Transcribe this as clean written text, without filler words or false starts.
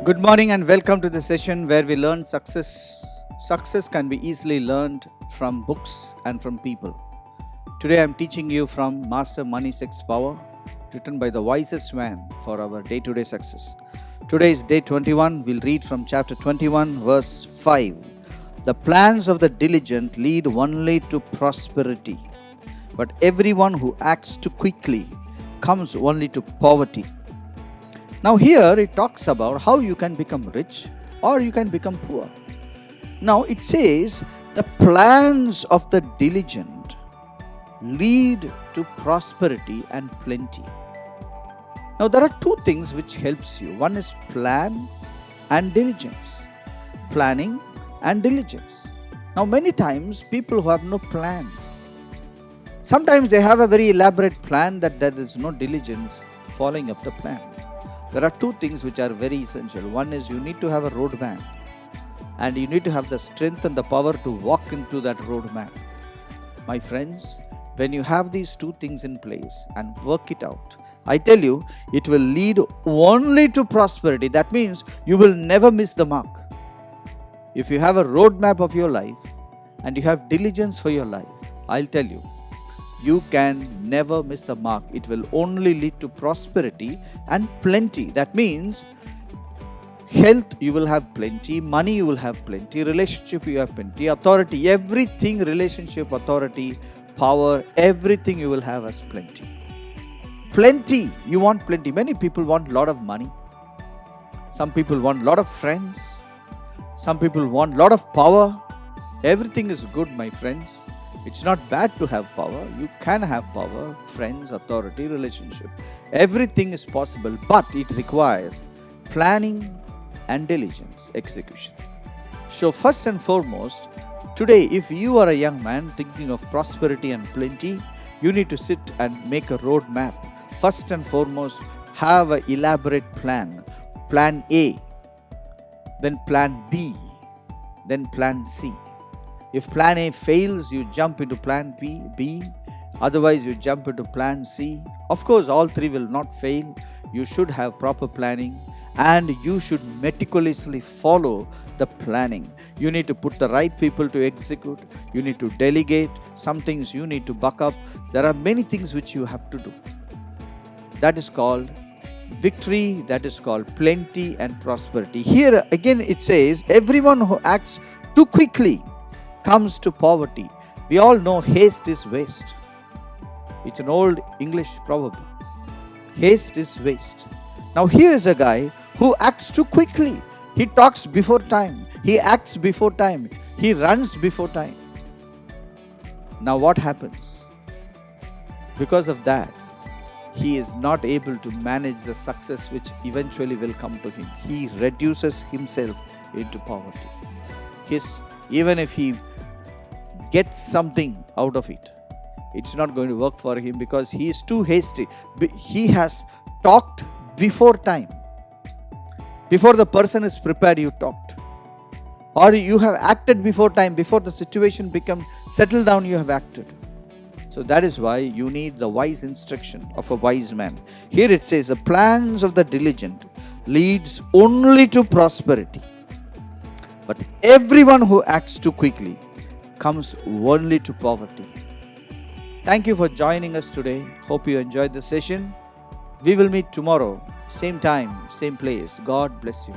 Good morning and welcome to the session where we learn success. Success can be easily learned from books and from people. Today I am teaching you from Master Money Sex Power, written by the wisest man for our day-to-day success. Today is day 21. We'll read from chapter 21, verse 5. The plans of the diligent lead only to prosperity, but everyone who acts too quickly comes only to poverty. Now here it talks about how you can become rich or you can become poor. Now it says the plans of the diligent lead to prosperity and plenty. Now there are two things which helps you. One is plan and diligence. Planning and diligence. Now many times people who have no plan, sometimes they have a very elaborate plan that there is no diligence following up the plan. There are two things which are very essential. One is you need to have a roadmap and you need to have the strength and the power to walk into that roadmap. My friends, when you have these two things in place and work it out, I tell you, it will lead only to prosperity. That means you will never miss the mark. If you have a roadmap of your life and you have diligence for your life, I'll tell you, you can never miss the mark. It will only lead to prosperity and plenty. That means health you will have plenty, money you will have plenty, relationship you have plenty, authority, everything, relationship, authority, power, everything you will have as plenty. Plenty, you want plenty. Many people want a lot of money. Some people want a lot of friends. Some people want a lot of power. Everything is good, my friends. It's not bad to have power. You can have power, friends, authority, relationship. Everything is possible, but it requires planning and diligence, execution. So first and foremost, today if you are a young man thinking of prosperity and plenty, you need to sit and make a roadmap. First and foremost, have an elaborate plan. Plan A, then plan B, then plan C. If plan A fails, you jump into plan B, otherwise you jump into plan C. Of course, all three will not fail. You should have proper planning and you should meticulously follow the planning. You need to put the right people to execute. You need to delegate. Some things you need to buck up. There are many things which you have to do. That is called victory. That is called plenty and prosperity. Here again it says, everyone who acts too quickly comes to poverty. We all know haste is waste. It's an old English proverb. Haste is waste. Now here is a guy who acts too quickly. He talks before time. He acts before time. He runs before time. Now what happens? Because of that, he is not able to manage the success which eventually will come to him. He reduces himself into poverty. Even if he gets something out of it, it's not going to work for him because he is too hasty. He has talked before time. Before the person is prepared, you talked. Or you have acted before time. Before the situation becomes settled down, you have acted. So that is why you need the wise instruction of a wise man. Here it says, the plans of the diligent leads only to prosperity, but everyone who acts too quickly comes only to poverty. Thank you for joining us today. Hope you enjoyed the session. We will meet tomorrow, same time, same place. God bless you.